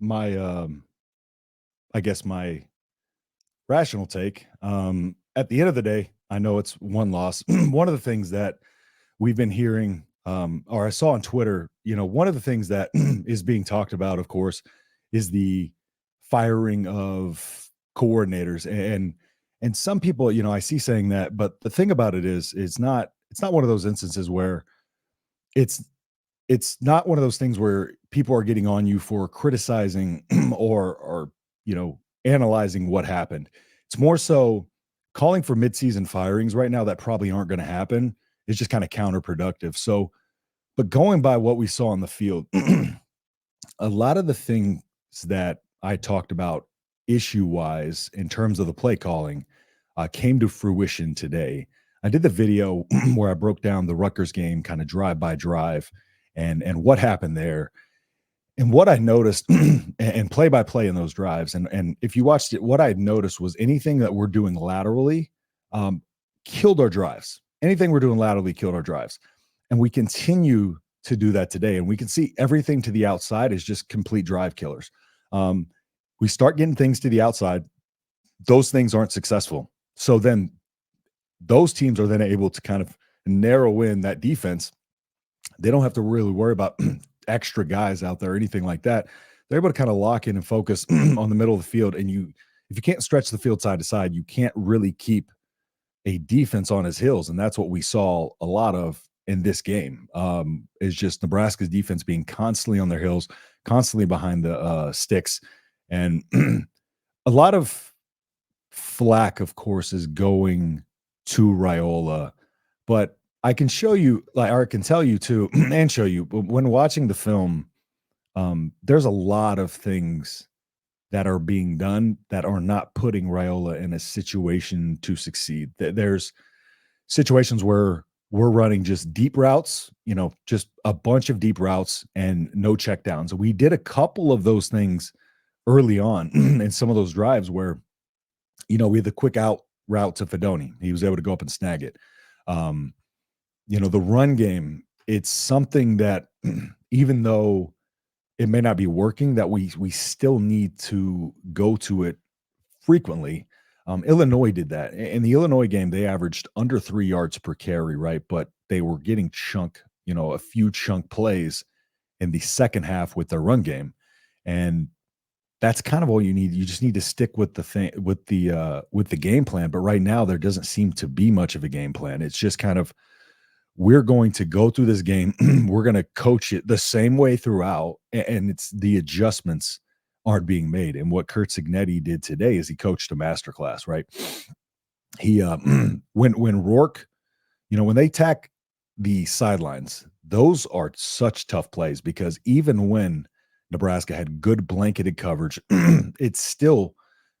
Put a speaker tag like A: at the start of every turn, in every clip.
A: my I guess my rational take. At the end of the day, I know it's one loss. One of the things that we've been hearing, or I saw on Twitter, one of the things that is being talked about, of course, is the firing of coordinators. And some people, I see saying that, but the thing about it is it's not one of those instances where it's it's not one of those things where people are getting on you for criticizing or analyzing what happened. It's more so calling for midseason firings right now that probably aren't going to happen is just kind of counterproductive. So, but going by what we saw on the field, a lot of the things that I talked about issue wise in terms of the play calling came to fruition today. I did the video where I broke down the Rutgers game, kind of drive by drive, and what happened there, and what I noticed, and play by play in those drives. And if you watched it, what I noticed was anything that we're doing laterally um, killed our drives. Anything we're doing laterally killed our drives, and we continue to do that today. And we can see everything to the outside is just complete drive killers. Um, we start getting things to the outside; those things aren't successful. So then those teams are then able to kind of narrow in that defense. They don't have to really worry about extra guys out there or anything like that. They're able to kind of lock in and focus on the middle of the field. And if you can't stretch the field side to side, you can't really keep a defense on his heels. And that's what we saw a lot of in this game. Is just Nebraska's defense being constantly on their heels, constantly behind the sticks. And a lot of flack, of course, is going to Raiola, but I can show you, like, or I can tell you too, and show you when watching the film. There's a lot of things that are being done that are not putting Raiola in a situation to succeed. There's situations where we're running just deep routes, just a bunch of deep routes and no checkdowns. We did a couple of those things early on in some of those drives where we had the quick out route to Fedoni. He was able to go up and snag it. Um, the run game, it's something that even though it may not be working, that we still need to go to it frequently. Illinois did that. In the Illinois game, they averaged under 3 yards per carry, right? But they were getting a few chunk plays in the second half with their run game. And that's kind of all you need. You just need to stick with the game plan. But right now, there doesn't seem to be much of a game plan. It's just kind of, we're going to go through this game. We're going to coach it the same way throughout, and it's the adjustments aren't being made. And what Kurt Signetti did today is he coached a masterclass, right? He when Rourke, when they attack the sidelines, those are such tough plays because even when Nebraska had good blanketed coverage, it's still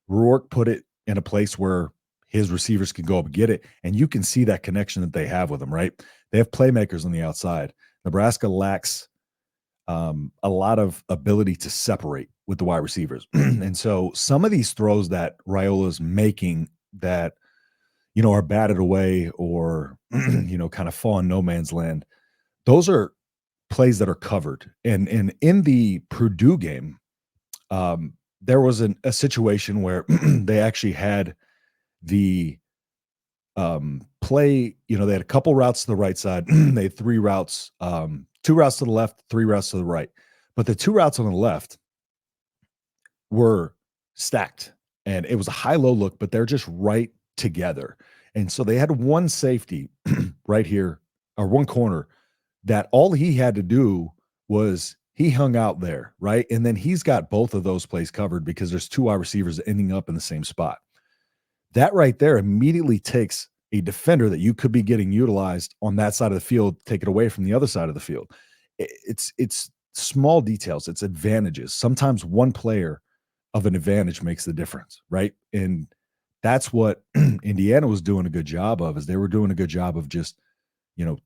A: Rourke put it in a place where his receivers can go up and get it. And you can see that connection that they have with them, right? They have playmakers on the outside. Nebraska lacks a lot of ability to separate with the wide receivers. And so some of these throws that Raiola's making that, are batted away or, kind of fall in no man's land, those are plays that are covered. And in the Purdue game, there was a situation where they actually had the play, they had a couple routes to the right side. They had 3 routes, 2 routes to the left, 3 routes to the right. But the 2 routes on the left were stacked, and it was a high-low look, but they're just right together. And so they had one safety right here, or one corner, that all he had to do was he hung out there, right? And then he's got both of those plays covered because there's 2 wide receivers ending up in the same spot. That right there immediately takes a defender that you could be getting utilized on that side of the field, take it away from the other side of the field. It's small details, it's advantages. Sometimes one player of an advantage makes the difference, right? And that's what Indiana was doing a good job of, is they were doing a good job of just,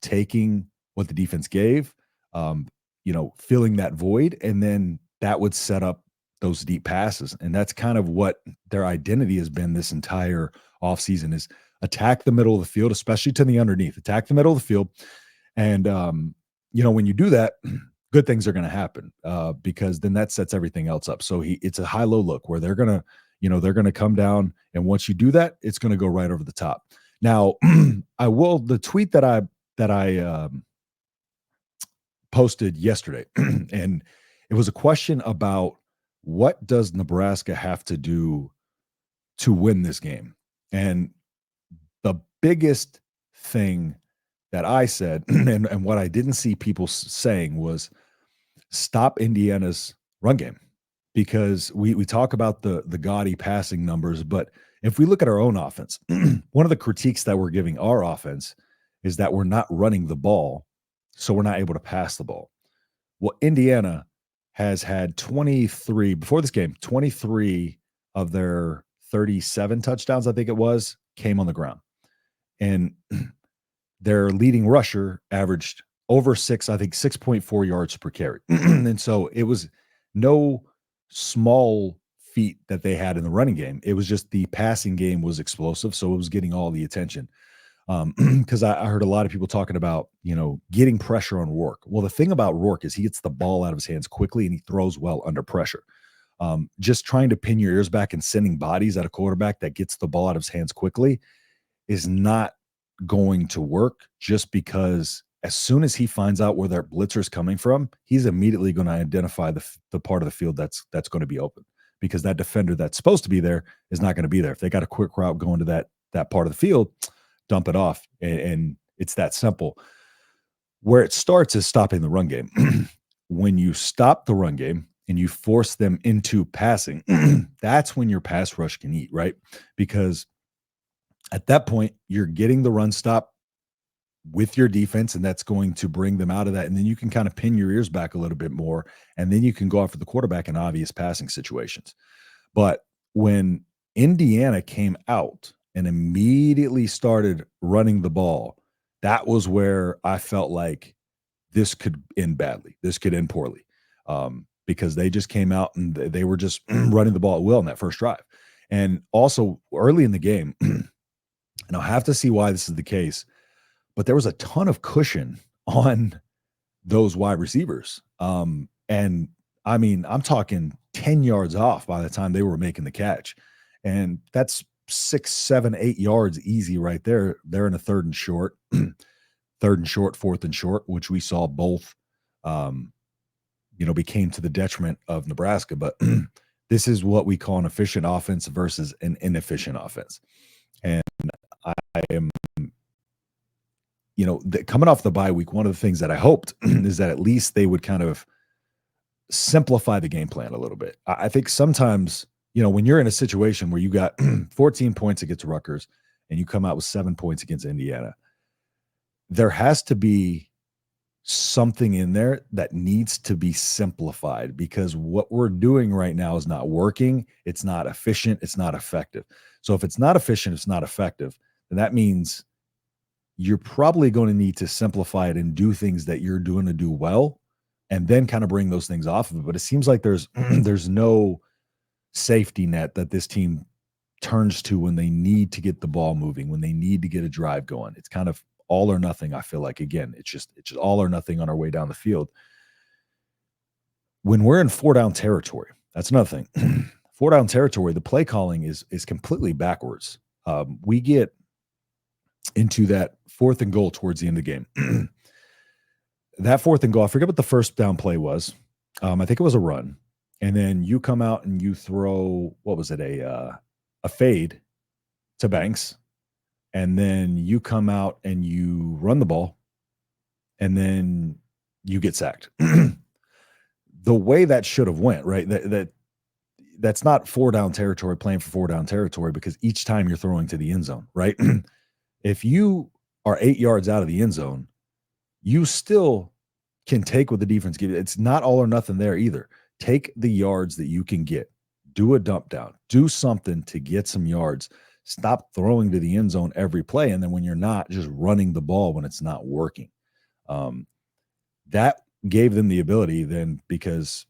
A: taking what the defense gave, filling that void, and then that would set up those deep passes. And that's kind of what their identity has been this entire offseason, is attack the middle of the field, especially to the underneath, attack the middle of the field. And, when you do that, good things are going to happen because then that sets everything else up. So it's a high-low look where they're going to, they're going to come down. And once you do that, it's going to go right over the top. Now, the tweet that I posted yesterday, and it was a question about what does Nebraska have to do to win this game? And the biggest thing that I said, and what I didn't see people saying was stop Indiana's run game, because we talk about the gaudy passing numbers, but if we look at our own offense, one of the critiques that we're giving our offense is that we're not running the ball, so we're not able to pass the ball. Well, Indiana has had 23 before this game, 23 of their 37 touchdowns, I think it was, came on the ground. And their leading rusher averaged over 6.4 yards per carry. And so it was no small feat that they had in the running game. It was just the passing game was explosive, so it was getting all the attention. Because I heard a lot of people talking about, getting pressure on Rourke. Well, the thing about Rourke is he gets the ball out of his hands quickly and he throws well under pressure. Just trying to pin your ears back and sending bodies at a quarterback that gets the ball out of his hands quickly is not going to work, just because as soon as he finds out where their blitzer is coming from, he's immediately going to identify the part of the field that's going to be open, because that defender that's supposed to be there is not going to be there. If they got a quick route going to that part of the field, dump it off. And it's that simple. Where it starts is stopping the run game. When you stop the run game and you force them into passing, that's when your pass rush can eat, right? Because at that point, you're getting the run stop with your defense, and that's going to bring them out of that. And then you can kind of pin your ears back a little bit more, and then you can go after the quarterback in obvious passing situations. But when Indiana came out and immediately started running the ball, that was where I felt like this could end badly. This could end poorly, because they just came out and they were just running the ball at will in that first drive. And also early in the game, and I'll have to see why this is the case, but there was a ton of cushion on those wide receivers. And I mean, I'm talking 10 yards off by the time they were making the catch. And that's 6, 7, 8 yards easy right there. They're in a third and short, fourth and short, which we saw both, became to the detriment of Nebraska. But this is what we call an efficient offense versus an inefficient offense. And I am, coming off the bye week, one of the things that I hoped is that at least they would kind of simplify the game plan a little bit. I think sometimes, when you're in a situation where you got 14 points against Rutgers and you come out with 7 points against Indiana, there has to be something in there that needs to be simplified, because what we're doing right now is not working. It's not efficient. It's not effective. So if it's not efficient, it's not effective, then that means you're probably going to need to simplify it and do things that you're doing to do well, and then kind of bring those things off of it. But it seems like there's no safety net that this team turns to when they need to get the ball moving, when they need to get a drive going. It's kind of all or nothing. I feel like, again, it's just all or nothing on our way down the field. When we're in 4-down territory, that's another thing. 4-down territory, the play calling is completely backwards. We get into that 4th and goal towards the end of the game. That 4th and goal, I forget what the first down play was. I think it was a run. And then you come out and you throw, what was it, a fade to Banks. And then you come out and you run the ball, and then you get sacked. The way that should have went, right? That's not 4-down territory, playing for 4-down territory, because each time you're throwing to the end zone, right? If you are 8 yards out of the end zone, you still can take what the defense gives you. It's not all or nothing there either. Take the yards that you can get. Do a dump down. Do something to get some yards. Stop throwing to the end zone every play. And then when you're not, just running the ball when it's not working. That gave them the ability then, because,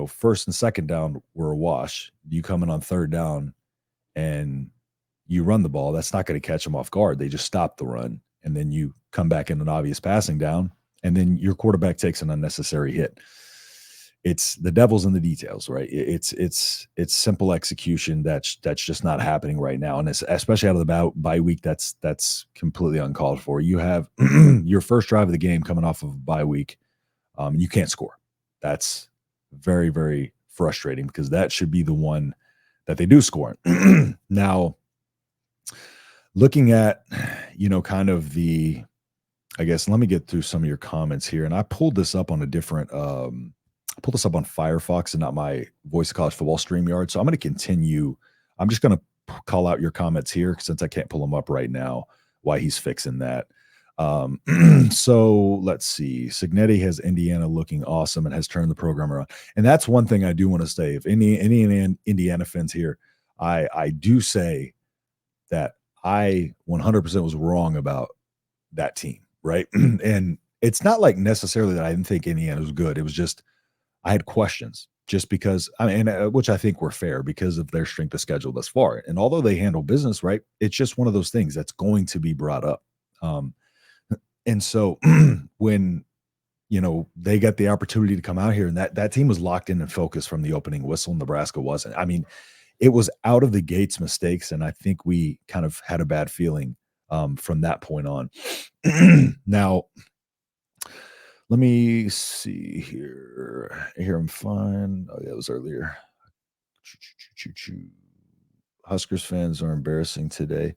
A: first and second down were a wash. You come in on third down and you run the ball. That's not going to catch them off guard. They just stop the run. And then you come back in an obvious passing down and then your quarterback takes an unnecessary hit. It's the devil's in the details, right? It's simple execution that's just not happening right now, and it's especially out of the bye week. That's completely uncalled for. You have your first drive of the game coming off of a bye week. You can't score. That's very, very frustrating because that should be the one that they do score. Now, looking at, kind of I guess, let me get through some of your comments here. And I pulled this up on a different, I pulled this up on Firefox and not my Voice of College Football StreamYard. So I'm going to continue. I'm just going to call out your comments here since I can't pull them up right now, why he's fixing that. So let's see. Signetti has Indiana looking awesome and has turned the program around. And that's one thing I do want to say. If any Indiana fans here, I do say that I 100% was wrong about that team, right? And it's not like necessarily that I didn't think Indiana was good. It was just I had questions just because which I think were fair because of their strength of schedule thus far. And although they handle business, right, it's just one of those things that's going to be brought up. And so when they got the opportunity to come out here, and that team was locked in and focused from the opening whistle. Nebraska wasn't. I mean, it was out of the gates mistakes, and I think we kind of had a bad feeling from that point on. Now, let me see here. Here I'm fine. Oh yeah, it was earlier. Huskers fans are embarrassing today.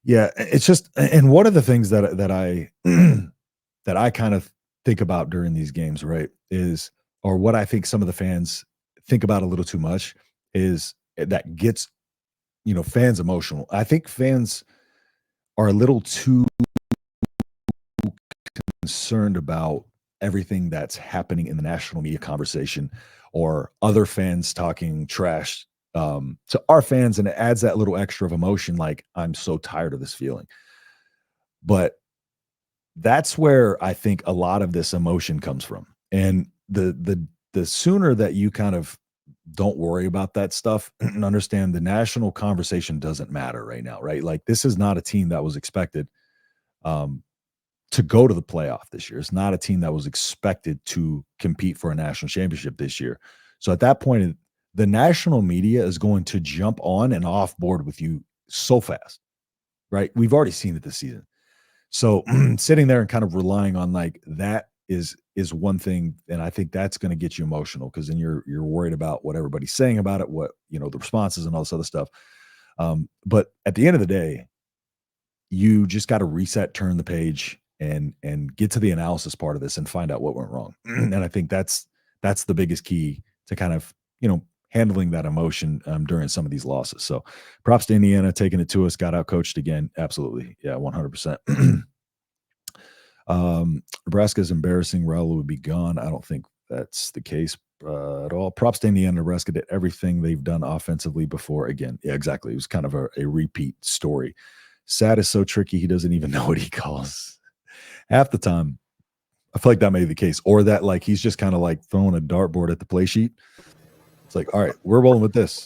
A: Yeah, it's just, and one of the things that I that I kind of think about during these games, right, is, or what I think some of the fans think about a little too much is that gets, fans emotional. I think fans are a little too concerned about everything that's happening in the national media conversation or other fans talking trash to our fans, and it adds that little extra of emotion, like, I'm so tired of this feeling. But that's where I think a lot of this emotion comes from. And the sooner that you kind of don't worry about that stuff and understand the national conversation doesn't matter right now, right? Like, this is not a team that was expected to go to the playoff this year. It's not a team that was expected to compete for a national championship this year. So at that point, the national media is going to jump on and off board with you so fast, right? We've already seen it this season. So sitting there and kind of relying on like that is one thing, and I think that's going to get you emotional because then you're worried about what everybody's saying about it, what the responses and all this other stuff. But at the end of the day, you just got to reset, turn the page, and get to the analysis part of this and find out what went wrong. And I think that's the biggest key to kind of handling that emotion during some of these losses. So props to Indiana taking it to us, got out coached again. Absolutely. Yeah, 100%. Nebraska is embarrassing. Raul would be gone. I don't think that's the case at all. Props to Indiana. Nebraska did everything they've done offensively before. Again, yeah, exactly. It was kind of a repeat story. Sad is so tricky. He doesn't even know what he calls. Half the time, I feel like that may be the case. Or that, like, he's just kind of like throwing a dartboard at the play sheet. It's like, all right, we're rolling with this.